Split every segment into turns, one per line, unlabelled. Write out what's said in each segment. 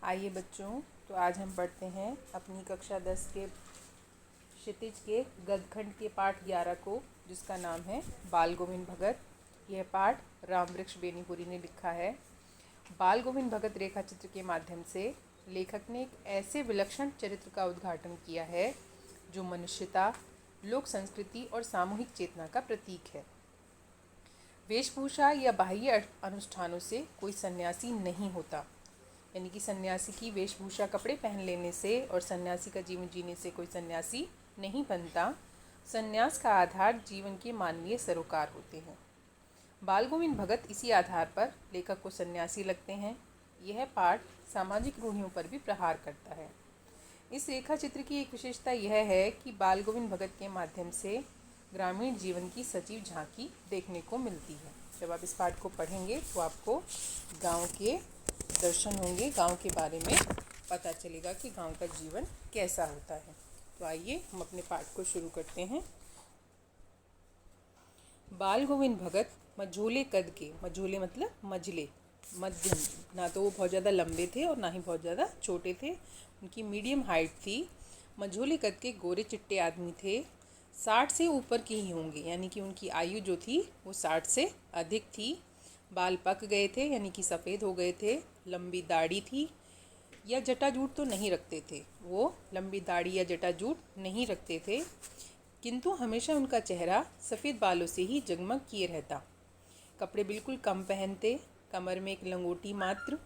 आइए बच्चों, तो आज हम पढ़ते हैं अपनी कक्षा 10 के क्षितिज के गद्यखंड के पाठ 11 को, जिसका नाम है बाल गोविंद भगत। यह पाठ रामवृक्ष बेनीपुरी ने लिखा है। बाल गोविंद भगत रेखा चित्र के माध्यम से लेखक ने एक ऐसे विलक्षण चरित्र का उद्घाटन किया है जो मनुष्यता, लोक संस्कृति और सामूहिक चेतना का प्रतीक है। वेशभूषा या बाह्य अनुष्ठानों से कोई सन्यासी नहीं होता, यानी कि सन्यासी की वेशभूषा कपड़े पहन लेने से और सन्यासी का जीवन जीने से कोई सन्यासी नहीं बनता। सन्यास का आधार जीवन के मानवीय सरोकार होते हैं। बाल गोविंद भगत इसी आधार पर लेखक को सन्यासी लगते हैं। यह पाठ सामाजिक रूढ़ियों पर भी प्रहार करता है। इस रेखा चित्र की एक विशेषता यह है कि बाल गोविंद भगत के माध्यम से ग्रामीण जीवन की सजीव झांकी देखने को मिलती है। जब आप इस पाठ को पढ़ेंगे तो आपको गांव के दर्शन होंगे, गांव के बारे में पता चलेगा कि गांव का जीवन कैसा होता है। तो आइए हम अपने पाठ को शुरू करते हैं। बाल गोविंद भगत मझोले कद के, मझोले मतलब मझले, मध्यम, ना तो वो बहुत ज़्यादा लंबे थे और ना ही बहुत ज़्यादा छोटे थे। उनकी मीडियम हाइट थी। मझोले कद के गोरे चिट्टे आदमी थे। 60 से ऊपर के ही होंगे, यानी कि उनकी आयु जो थी वो 60 से अधिक थी। बाल पक गए थे, यानी कि सफ़ेद हो गए थे। लंबी दाढ़ी थी, या जटाजूट तो नहीं रखते थे, वो लंबी दाढ़ी या जटाजूट नहीं रखते थे, किंतु हमेशा उनका चेहरा सफ़ेद बालों से ही जगमग किए रहता। कपड़े बिल्कुल कम पहनते, कमर में एक लंगोटी मात्र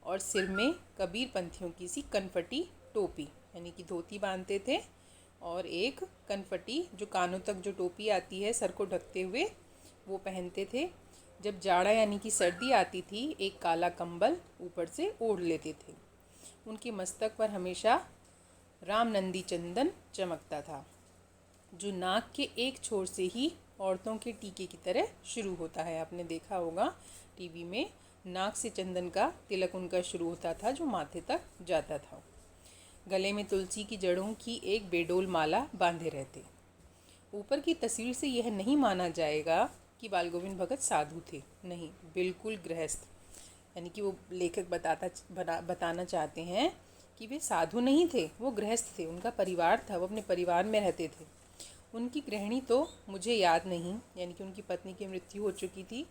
और सिर में कबीर पंथियों की सी कनफटी टोपी, यानी कि धोती बांधते थे और एक कनफटी जो कानों तक जो टोपी आती है सर को ढकते हुए, वो पहनते थे। जब जाड़ा यानी कि सर्दी आती थी, एक काला कंबल ऊपर से ओढ़ लेते थे। उनके मस्तक पर हमेशा रामनंदी चंदन चमकता था, जो नाक के एक छोर से ही औरतों के टीके की तरह शुरू होता है। आपने देखा होगा टीवी में, नाक से चंदन का तिलक उनका शुरू होता था जो माथे तक जाता था। गले में तुलसी की जड़ों की एक बेडोल माला बांधे रहते। ऊपर की तस्वीर से यह नहीं माना जाएगा कि बाल गोविंद भगत साधु थे, नहीं, बिल्कुल गृहस्थ। यानी कि वो लेखक बताना चाहते हैं कि वे साधु नहीं थे, वो गृहस्थ थे। उनका परिवार था, वो अपने परिवार में रहते थे। उनकी गृहिणी तो मुझे याद नहीं, यानी कि उनकी पत्नी की मृत्यु हो चुकी थी।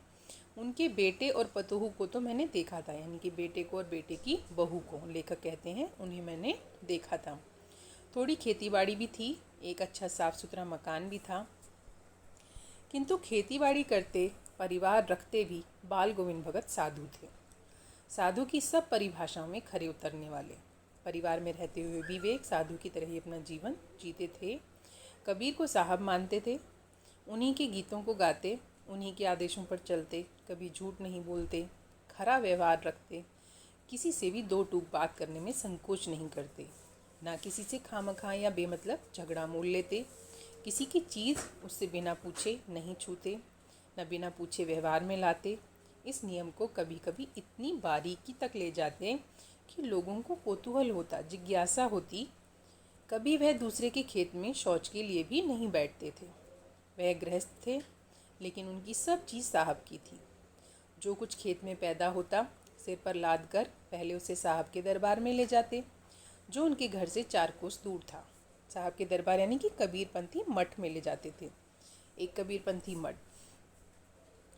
उनके बेटे और पतोहू को तो मैंने देखा था, यानी कि बेटे को और बेटे की बहू को लेखक कहते हैं, उन्हें मैंने देखा था। थोड़ी खेतीबाड़ी भी थी, एक अच्छा साफ सुथरा मकान भी था। किंतु खेतीबाड़ी करते, परिवार रखते भी बाल गोविंद भगत साधु थे। साधु की सब परिभाषाओं में खरे उतरने वाले। परिवार में रहते हुए भी वे एक साधु की तरह ही अपना जीवन जीते थे। कबीर को साहब मानते थे, उन्हीं के गीतों को गाते, उन्हीं के आदेशों पर चलते, कभी झूठ नहीं बोलते, खरा व्यवहार रखते, किसी से भी दो टूक बात करने में संकोच नहीं करते, ना किसी से खामखा या बेमतलब झगड़ा मोल लेते, किसी की चीज़ उससे बिना पूछे नहीं छूते, न बिना पूछे व्यवहार में लाते। इस नियम को कभी कभी इतनी बारीकी तक ले जाते कि लोगों को कौतूहल होता, जिज्ञासा होती। कभी वह दूसरे के खेत में शौच के लिए भी नहीं बैठते थे। वह गृहस्थ थे, लेकिन उनकी सब चीज़ साहब की थी। जो कुछ खेत में पैदा होता, सिर पर लाद कर पहले उसे साहब के दरबार में ले जाते, जो उनके घर से 4 कोस दूर था। साहब के दरबार यानी कि कबीरपंथी मठ में ले जाते थे, एक कबीरपंथी मठ।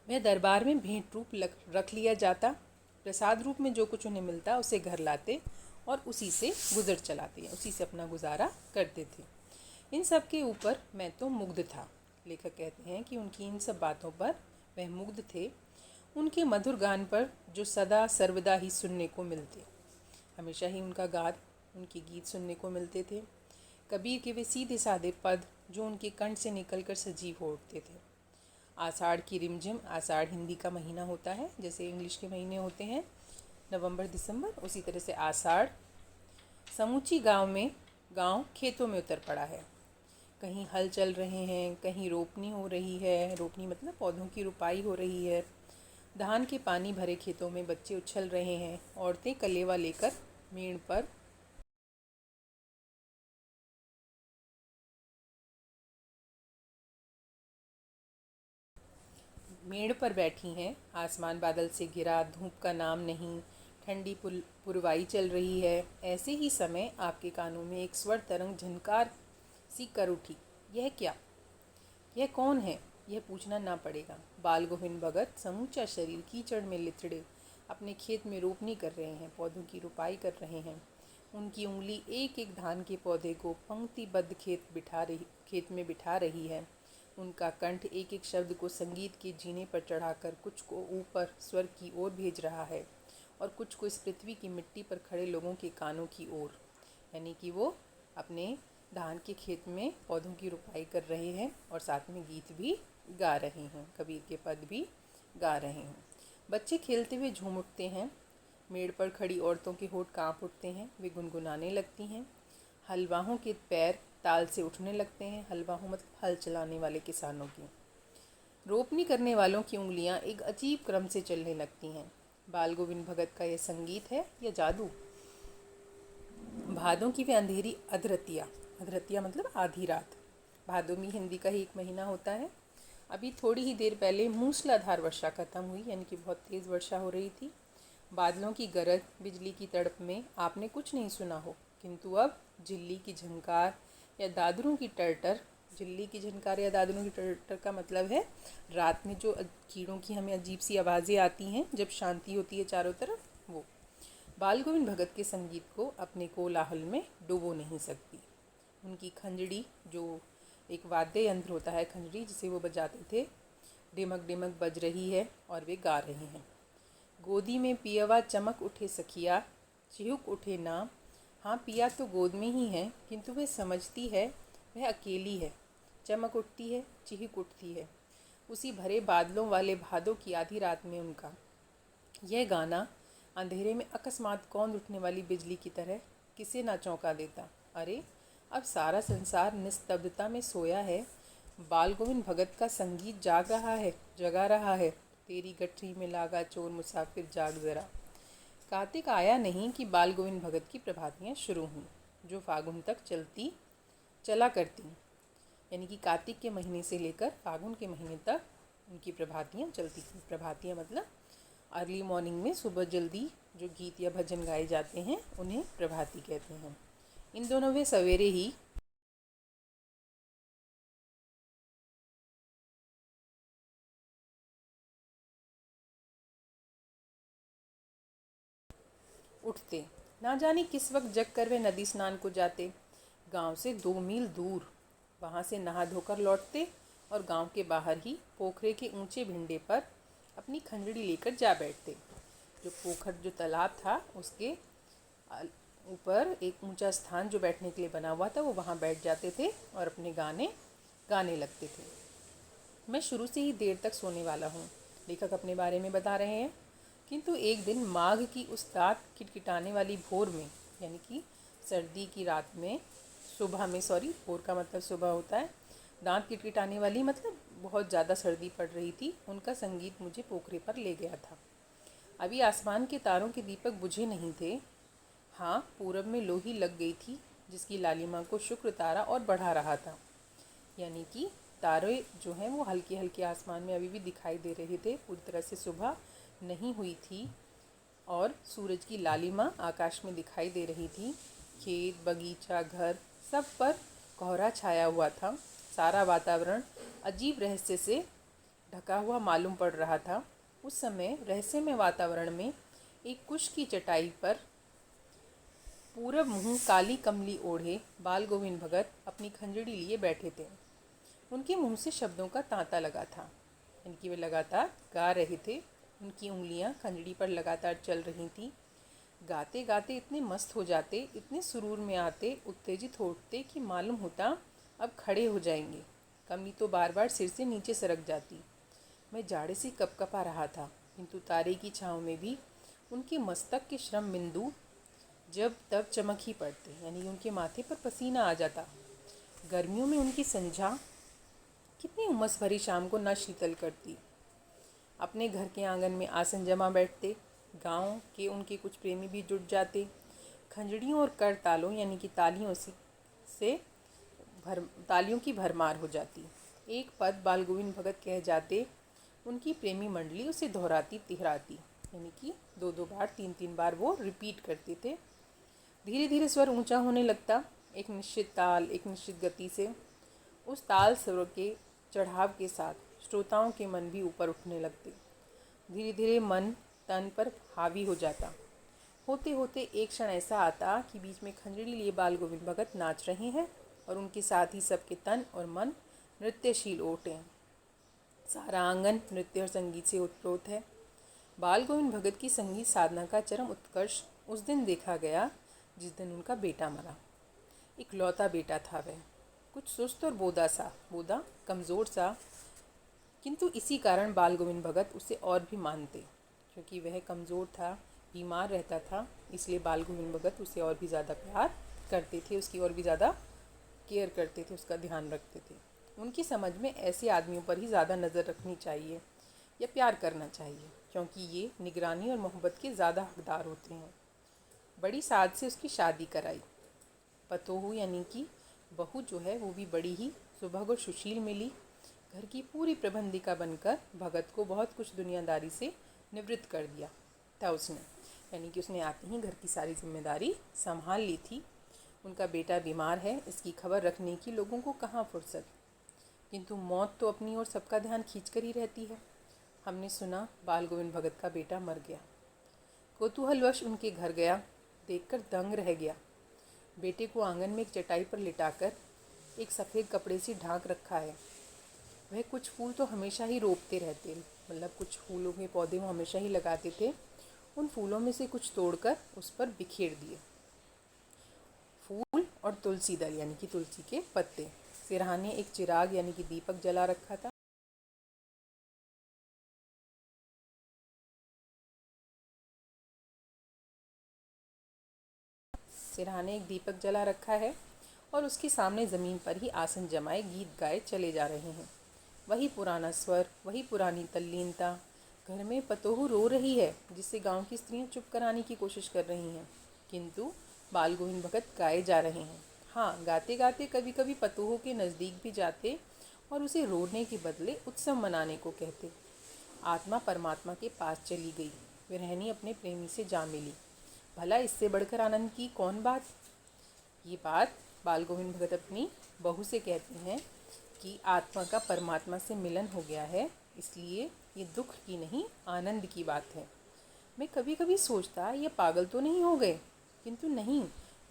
वह दरबार में भेंट रूप रख लिया जाता। प्रसाद रूप में जो कुछ उन्हें मिलता उसे घर लाते और उसी से गुजर चलाते हैं, उसी से अपना गुजारा करते थे। इन सब के ऊपर मैं तो मुग्ध था। लेखक कहते हैं कि उनकी इन सब बातों पर वह मुग्ध थे। उनके मधुर गान पर जो सदा सर्वदा ही सुनने को मिलते, हमेशा ही उनका गात, उनके गीत सुनने को मिलते थे। कबीर के वे सीधे साधे पद जो उनके कंठ से निकलकर सजीव हो उठते थे। आषाढ़ की रिमझिम, आषाढ़ हिंदी का महीना होता है, जैसे इंग्लिश के महीने होते हैं नवंबर दिसंबर, उसी तरह से आषाढ़। समूची गांव खेतों में उतर पड़ा है। कहीं हल चल रहे हैं, कहीं रोपनी हो रही है, रोपनी मतलब पौधों की रुपाई हो रही है। धान के पानी भरे खेतों में बच्चे उछल रहे हैं। औरतें कलेवा लेकर मेड़ पर बैठी हैं। आसमान बादल से घिरा, धूप का नाम नहीं, ठंडी पुरवाई चल रही है। ऐसे ही समय आपके कानों में एक स्वर तरंग झनकार सी कर उठी। यह क्या? यह कौन है? यह पूछना ना पड़ेगा। बाल गोविंद भगत समूचा शरीर कीचड़ में लिथड़े अपने खेत में रोपनी कर रहे हैं, पौधों की रुपाई कर रहे हैं। उनकी उंगली एक एक धान के पौधे को पंक्तिबद्ध खेत में बिठा रही है। उनका कंठ एक एक शब्द को संगीत के जीने पर चढ़ाकर कुछ को ऊपर स्वर की ओर भेज रहा है और कुछ को इस पृथ्वी की मिट्टी पर खड़े लोगों के कानों की ओर। यानी कि वो अपने धान के खेत में पौधों की रुपाई कर रहे हैं और साथ में गीत भी गा रहे हैं, कबीर के पद भी गा रहे हैं। बच्चे खेलते हुए झूम उठते हैं। मेड़ पर खड़ी औरतों के होठ कांप उठते हैं, वे गुनगुनाने लगती हैं। हलवाहों के पैर ताल से उठने लगते हैं। हलवाहों मतलब हल चलाने वाले किसानों की। रोपनी करने वालों की उंगलियां एक अजीब क्रम से चलने लगती हैं। बाल गोविंद भगत का यह संगीत है या जादू? भादों की वे अंधेरी अधरतिया मतलब आधी रात। भादों में हिंदी का ही एक महीना होता है। अभी थोड़ी ही देर पहले मूसलाधार वर्षा खत्म हुई, यानी कि बहुत तेज़ वर्षा हो रही थी। बादलों की गरज, बिजली की तड़प में आपने कुछ नहीं सुना हो, किंतु अब झिल्ली की झंकार या दादरों की टरटर। झिल्ली की झंकार या दादरों की टरटर का मतलब है रात में जो कीड़ों की हमें अजीब सी आवाज़ें आती हैं जब शांति होती है चारों तरफ, वो बाल गोविंद भगत के संगीत को अपने कोलाहल में डुबो नहीं सकती। उनकी खंजड़ी, जो एक वाद्य यंत्र होता है खंजड़ी जिसे वो बजाते थे, डिमक डिमक बज रही है और वे गा रहे हैं। गोदी में पियवा चमक उठे सखिया, चिहुक उठे नाम। हाँ, पिया तो गोद में ही है, किंतु वह समझती है वह अकेली है। चमक उठती है, चिहुक उठती है। उसी भरे बादलों वाले भादों की आधी रात में उनका यह गाना अंधेरे में अकस्मात कौंध उठने वाली बिजली की तरह किसे ना चौंका देता। अरे, अब सारा संसार निस्तब्धता में सोया है, बाल गोविंद भगत का संगीत जगा रहा है। तेरी गठरी में लागा चोर मुसाफिर जाग जरा। कार्तिक आया नहीं कि बाल गोविंद भगत की प्रभातियाँ शुरू हुई, जो फागुन तक चला करती। यानी कि कार्तिक के महीने से लेकर फागुन के महीने तक उनकी प्रभातियाँ चलती थी। प्रभातियाँ मतलब अर्ली मॉर्निंग में सुबह जल्दी जो गीत या भजन गाए जाते हैं उन्हें प्रभाती कहते हैं। इन दोनों वे सवेरे ही उठते। ना जाने किस वक्त जग कर वे नदी स्नान को जाते। गांव से 2 मील दूर, वहां से नहा धोकर लौटते और गांव के बाहर ही पोखरे के ऊंचे भिंडे पर अपनी खंजड़ी लेकर जा बैठते। जो तालाब था उसके ऊपर एक ऊंचा स्थान जो बैठने के लिए बना हुआ था, वो वहाँ बैठ जाते थे और अपने गाने गाने लगते थे। मैं शुरू से ही देर तक सोने वाला हूँ, लेखक अपने बारे में बता रहे हैं। किंतु एक दिन माघ की उस रात किटकिटाने वाली भोर में, यानी कि सर्दी की रात में, भोर का मतलब सुबह होता है, दांत किटकिटाने वाली मतलब बहुत ज़्यादा सर्दी पड़ रही थी, उनका संगीत मुझे पोखरे पर ले गया था। अभी आसमान के तारों के दीपक बुझे नहीं थे। हाँ, पूरब में लोही लग गई थी जिसकी लालिमा को शुक्र तारा और बढ़ा रहा था। यानी कि तारे जो हैं वो हल्के हल्के आसमान में अभी भी दिखाई दे रहे थे, पूरी तरह से सुबह नहीं हुई थी और सूरज की लालिमा आकाश में दिखाई दे रही थी। खेत, बगीचा, घर, सब पर कोहरा छाया हुआ था। सारा वातावरण अजीब रहस्य से ढका हुआ मालूम पड़ रहा था। उस समय रहस्यमय वातावरण में एक कुश की चटाई पर पूरब मुँह काली कमली ओढ़े बाल गोविंद भगत अपनी खंजड़ी लिए बैठे थे। उनके मुंह से शब्दों का तांता लगा था, इनकी वे लगातार गा रहे थे। उनकी उंगलियां खंजड़ी पर लगातार चल रही थीं। गाते गाते इतने मस्त हो जाते, इतने सुरूर में आते, उत्तेजित हो उठते कि मालूम होता अब खड़े हो जाएंगे। कमली तो बार बार सिर से नीचे सरक जाती। मैं जाड़े से कपकपा रहा था, किंतु तारे की छाँव में भी उनके मस्तक के श्रम बिंदु जब तब चमक ही पड़ते, यानी उनके माथे पर पसीना आ जाता। गर्मियों में उनकी संझा कितनी उमस भरी शाम को न शीतल करती। अपने घर के आंगन में आसन जमा बैठते। गांव के उनके कुछ प्रेमी भी जुट जाते। खंजड़ियों और कर तालों यानी कि तालियों की भरमार हो जाती। एक पद बाल गोविंद भगत कह जाते, उनकी प्रेमी मंडली उसे दोहराती तिहराती। यानी कि 2-2 बार 3-3 बार वो रिपीट करते थे। धीरे धीरे स्वर ऊंचा होने लगता, एक निश्चित ताल, एक निश्चित गति से। उस ताल स्वर के चढ़ाव के साथ श्रोताओं के मन भी ऊपर उठने लगते। धीरे धीरे मन तन पर हावी हो जाता। होते होते एक क्षण ऐसा आता कि बीच में खंजड़ी लिए बाल गोविंद भगत नाच रहे हैं और उनके साथ ही सबके तन और मन नृत्यशील ओट हैं। सारा आंगन नृत्य और संगीत से उत्प्रोत है। बाल गोविंद भगत की संगीत साधना का चरम उत्कर्ष उस दिन देखा गया जिस दिन उनका बेटा मरा। इकलौता बेटा था वह, कुछ सुस्त और बोदा कमज़ोर सा, किंतु इसी कारण बाल गोविंद भगत उसे और भी मानते। क्योंकि वह कमज़ोर था, बीमार रहता था, इसलिए बाल गोविंद भगत उसे और भी ज़्यादा प्यार करते थे, उसकी और भी ज़्यादा केयर करते थे, उसका ध्यान रखते थे। उनकी समझ में ऐसे आदमियों पर ही ज़्यादा नज़र रखनी चाहिए या प्यार करना चाहिए, क्योंकि ये निगरानी और मोहब्बत के ज़्यादा हकदार होते हैं। बड़ी साध से उसकी शादी कराई। पतोहू यानी कि बहू जो है वो भी बड़ी ही सुभग और सुशील मिली। घर की पूरी प्रबंधिका बनकर भगत को बहुत कुछ दुनियादारी से निवृत्त कर दिया था उसने, यानी कि उसने आते ही घर की सारी जिम्मेदारी संभाल ली थी। उनका बेटा बीमार है, इसकी खबर रखने की लोगों को कहाँ फुर्सत, किंतु मौत तो अपनी ओर सबका ध्यान खींच कर ही रहती है। हमने सुना बाल गोविंद भगत का बेटा मर गया। कौतूहलवश उनके घर गया, देखकर दंग रह गया। बेटे को आंगन में एक चटाई पर लिटाकर एक सफ़ेद कपड़े से ढांक रखा है। वह कुछ फूल तो हमेशा ही रोपते रहते, मतलब कुछ फूलों के पौधे वो हमेशा ही लगाते थे। उन फूलों में से कुछ तोड़कर उस पर बिखेर दिए। फूल और तुलसी दल यानी कि तुलसी के पत्ते। सिरहाने एक चिराग यानी कि दीपक जला रखा था। सिरहाने एक दीपक जला रखा है और उसके सामने ज़मीन पर ही आसन जमाए गीत गाए चले जा रहे हैं। वही पुराना स्वर, वही पुरानी तल्लीनता। घर में पतोहू रो रही है, जिससे गांव की स्त्रियां चुप कराने की कोशिश कर रही हैं, किंतु बाल गोविंद भगत गाए जा रहे हैं। हाँ, गाते गाते कभी कभी पतोहू के नज़दीक भी जाते और उसे रोने के बदले उत्सव मनाने को कहते। आत्मा परमात्मा के पास चली गई, विरहनी अपने प्रेमी से जा मिली। भला इससे बढ़कर आनंद की कौन बात। ये बात बाल गोविंद भगत अपनी बहू से कहते हैं कि आत्मा का परमात्मा से मिलन हो गया है, इसलिए ये दुख की नहीं आनंद की बात है। मैं कभी कभी सोचता ये पागल तो नहीं हो गए, किंतु नहीं,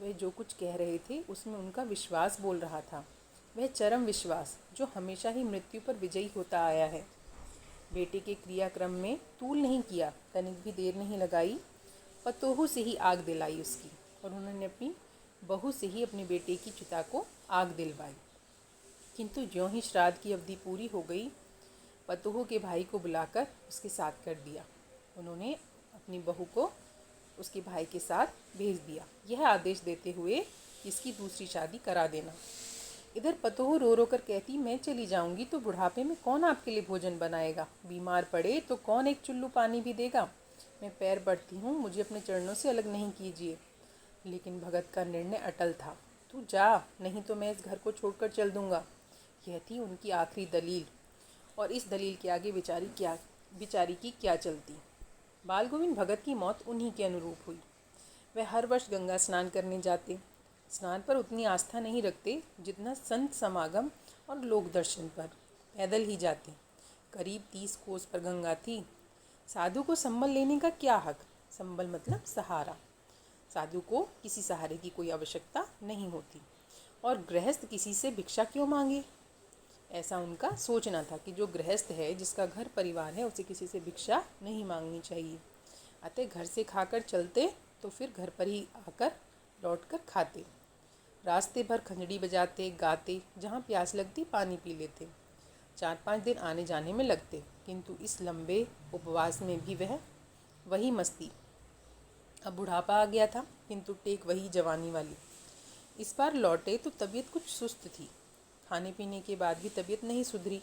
वह जो कुछ कह रहे थे उसमें उनका विश्वास बोल रहा था। वह चरम विश्वास जो हमेशा ही मृत्यु पर विजयी होता आया है। बेटे के क्रियाक्रम में तूल नहीं किया, तनिक भी देर नहीं लगाई। पतोहू से ही आग दिलाई उसकी, और उन्होंने अपनी बहू से ही अपने बेटे की चिता को आग दिलवाई। किंतु ज्यों ही श्राद्ध की अवधि पूरी हो गई, पतोहू के भाई को बुलाकर उसके साथ कर दिया। उन्होंने अपनी बहू को उसके भाई के साथ भेज दिया, यह आदेश देते हुए कि इसकी दूसरी शादी करा देना। इधर पतोहू रो रो कर कहती, मैं चली जाऊंगी तो बुढ़ापे में कौन आपके लिए भोजन बनाएगा, बीमार पड़े तो कौन एक चुल्लू पानी भी देगा। मैं पैर पड़ती हूँ, मुझे अपने चरणों से अलग नहीं कीजिए। लेकिन भगत का निर्णय अटल था। तू जा, नहीं तो मैं इस घर को छोड़कर चल दूंगा। यह थी उनकी आखिरी दलील, और इस दलील के आगे बेचारी की क्या चलती। बाल गोविंद भगत की मौत उन्हीं के अनुरूप हुई। वह हर वर्ष गंगा स्नान करने जाते। स्नान पर उतनी आस्था नहीं रखते जितना संत समागम और लोक दर्शन पर। पैदल ही जाते। करीब 30 कोस पर गंगा थी। साधु को संबल लेने का क्या हक, संबल मतलब सहारा। साधु को किसी सहारे की कोई आवश्यकता नहीं होती, और गृहस्थ किसी से भिक्षा क्यों मांगे। ऐसा उनका सोचना था कि जो गृहस्थ है, जिसका घर परिवार है, उसे किसी से भिक्षा नहीं मांगनी चाहिए। अतः घर से खाकर चलते तो फिर घर पर ही आकर लौटकर खाते। रास्ते भर खंजड़ी बजाते, गाते, जहाँ प्यास लगती पानी पी लेते। 4-5 दिन आने जाने में लगते, किंतु इस लंबे उपवास में भी वही मस्ती। अब बुढ़ापा आ गया था, किंतु टेक वही जवानी वाली। इस बार लौटे तो तबीयत कुछ सुस्त थी। खाने पीने के बाद भी तबीयत नहीं सुधरी।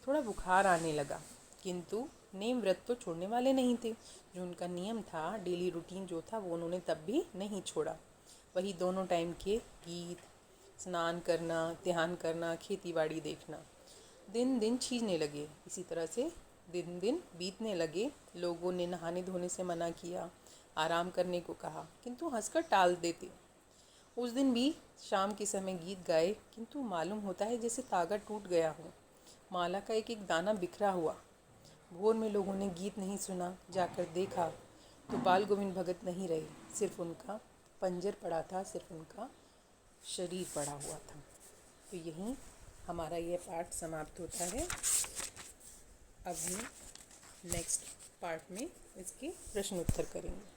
थोड़ा बुखार आने लगा, किंतु नेम व्रत तो छोड़ने वाले नहीं थे। जो उनका नियम था, डेली रूटीन जो था, वो उन्होंने तब भी नहीं छोड़ा। वही दोनों टाइम के गीत, स्नान करना, ध्यान करना, खेती बाड़ी देखना। दिन दिन छीजने लगे। इसी तरह से दिन दिन बीतने लगे। लोगों ने नहाने धोने से मना किया, आराम करने को कहा, किंतु हंसकर टाल देते। उस दिन भी शाम के समय गीत गाए, किंतु मालूम होता है जैसे तागा टूट गया हो, माला का एक एक दाना बिखरा हुआ। भोर में लोगों ने गीत नहीं सुना, जाकर देखा तो बाल गोविंद भगत नहीं रहे, सिर्फ उनका पंजर पड़ा था, सिर्फ उनका शरीर पड़ा हुआ था। तो यहीं हमारा यह पाठ समाप्त होता है। अब हम नेक्स्ट पार्ट में इसके प्रश्न उत्तर करेंगे।